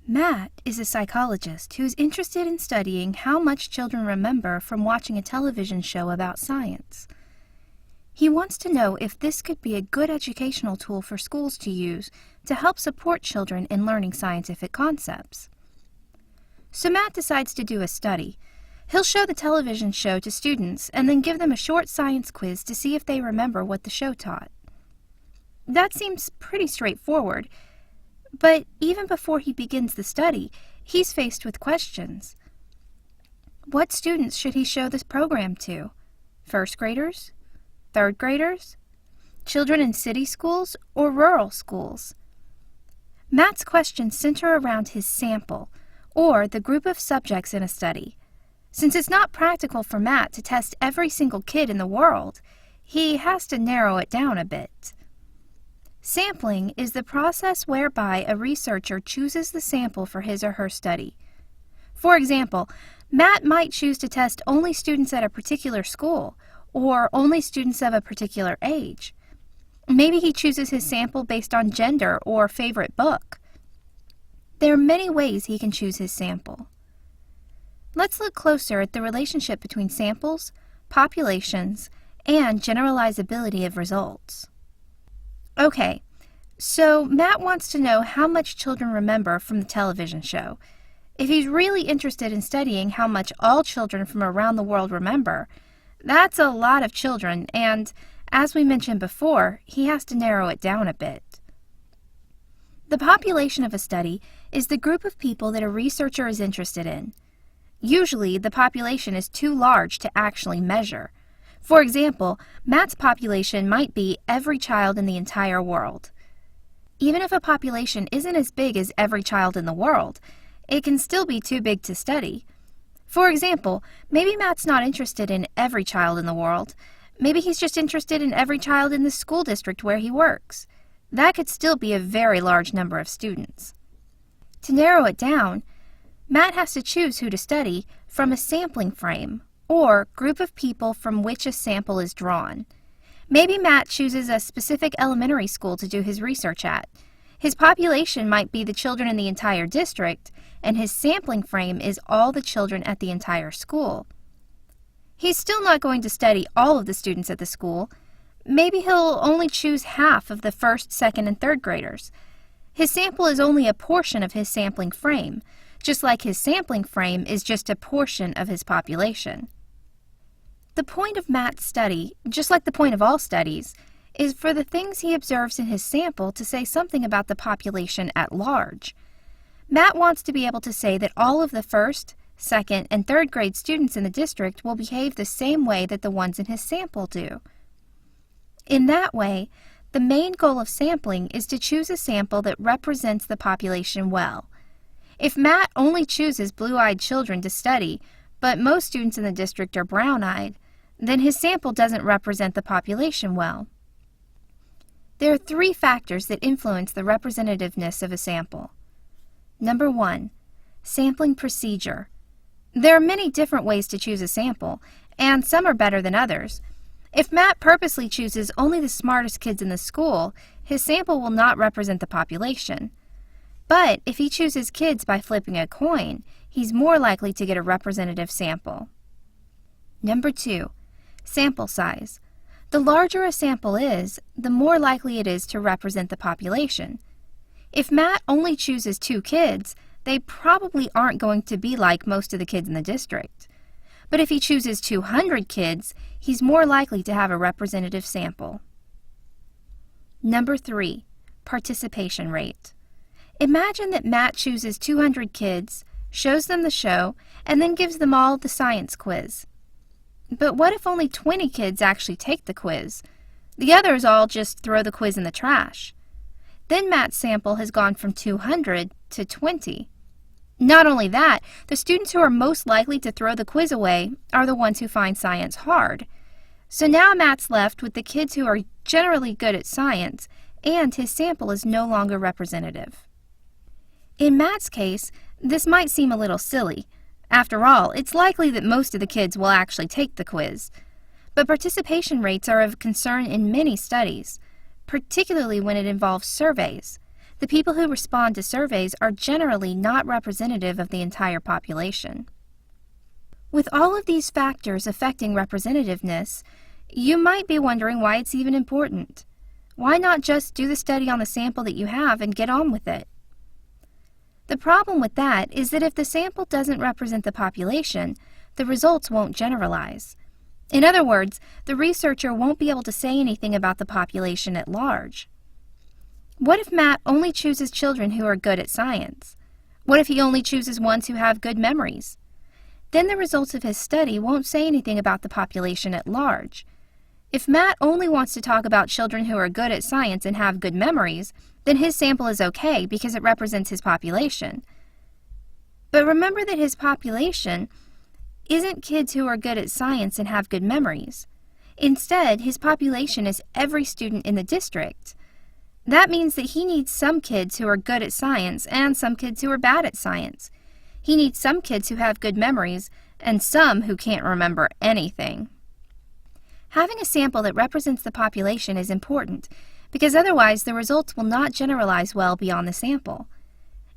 Matt is a psychologist who's interested in studying how much children remember from watching a television show about science. He wants to know if this could be a good educational tool for schools to use to help support children in learning scientific concepts. So Matt decides to do a study. He'll show the television show to students and then give them a short science quiz to see if they remember what the show taught. That seems pretty straightforward. But even before he begins the study, he's faced with questions. What students should he show this program to? First graders? Third graders? Children in city schools or rural schools? Matt's questions center around his sample, or the group of subjects in a study. Since it's not practical for Matt to test every single kid in the world, he has to narrow it down a bit. Sampling is the process whereby a researcher chooses the sample for his or her study. For example, Matt might choose to test only students at a particular school, or only students of a particular age. Maybe he chooses his sample based on gender or favorite book. There are many ways he can choose his sample. Let's look closer at the relationship between samples, populations, and generalizability of results. Okay, so Matt wants to know how much children remember from the television show. If he's really interested in studying how much all children from around the world remember, that's a lot of children, and, as we mentioned before, he has to narrow it down a bit. The population of a study is the group of people that a researcher is interested in. Usually, the population is too large to actually measure. For example, Matt's population might be every child in the entire world. Even if a population isn't as big as every child in the world, it can still be too big to study. For example, maybe Matt's not interested in every child in the world. Maybe he's just interested in every child in the school district where he works. That could still be a very large number of students. To narrow it down, Matt has to choose who to study from a sampling frame, or group of people from which a sample is drawn. Maybe Matt chooses a specific elementary school to do his research at. His population might be the children in the entire district, and his sampling frame is all the children at the entire school. He's still not going to study all of the students at the school. Maybe he'll only choose half of the first, second, and third graders. His sample is only a portion of his sampling frame, just like his sampling frame is just a portion of his population. The point of Matt's study, just like the point of all studies, is for the things he observes in his sample to say something about the population at large. Matt wants to be able to say that all of the first, second, and third grade students in the district will behave the same way that the ones in his sample do. In that way, the main goal of sampling is to choose a sample that represents the population well. If Matt only chooses blue-eyed children to study, but most students in the district are brown-eyed, then his sample doesn't represent the population well. There are 3 factors that influence the representativeness of a sample. Number 1, sampling procedure. There are many different ways to choose a sample, and some are better than others. If Matt purposely chooses only the smartest kids in the school, his sample will not represent the population. But if he chooses kids by flipping a coin, he's more likely to get a representative sample. Number 2, sample size. The larger a sample is, the more likely it is to represent the population. If Matt only chooses 2 kids, they probably aren't going to be like most of the kids in the district. But if he chooses 200 kids, he's more likely to have a representative sample. Number 3, participation rate. Imagine that Matt chooses 200 kids, shows them the show, and then gives them all the science quiz. But what if only 20 kids actually take the quiz? The others all just throw the quiz in the trash. Then Matt's sample has gone from 200 to 20. Not only that, the students who are most likely to throw the quiz away are the ones who find science hard. So now Matt's left with the kids who are generally good at science, and his sample is no longer representative. In Matt's case, this might seem a little silly. After all, it's likely that most of the kids will actually take the quiz. But participation rates are of concern in many studies, particularly when it involves surveys. The people who respond to surveys are generally not representative of the entire population. With all of these factors affecting representativeness, you might be wondering why it's even important. Why not just do the study on the sample that you have and get on with it? The problem with that is that if the sample doesn't represent the population, the results won't generalize. In other words, the researcher won't be able to say anything about the population at large. What if Matt only chooses children who are good at science? What if he only chooses ones who have good memories? Then the results of his study won't say anything about the population at large. If Matt only wants to talk about children who are good at science and have good memories, then his sample is okay because it represents his population. But remember that his population isn't kids who are good at science and have good memories. Instead, his population is every student in the district. That means that he needs some kids who are good at science and some kids who are bad at science. He needs some kids who have good memories and some who can't remember anything. Having a sample that represents the population is important because otherwise the results will not generalize well beyond the sample.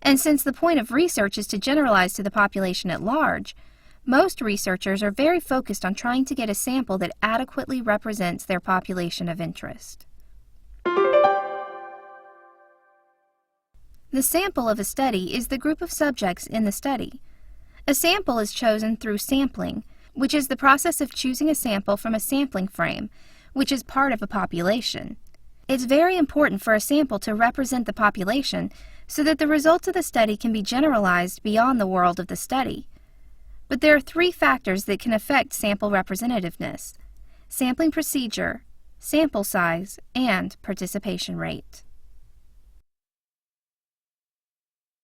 And since the point of research is to generalize to the population at large, most researchers are very focused on trying to get a sample that adequately represents their population of interest. The sample of a study is the group of subjects in the study. A sample is chosen through sampling, which is the process of choosing a sample from a sampling frame, which is part of a population. It's very important for a sample to represent the population so that the results of the study can be generalized beyond the world of the study. But there are three factors that can affect sample representativeness: sampling procedure, sample size, and participation rate.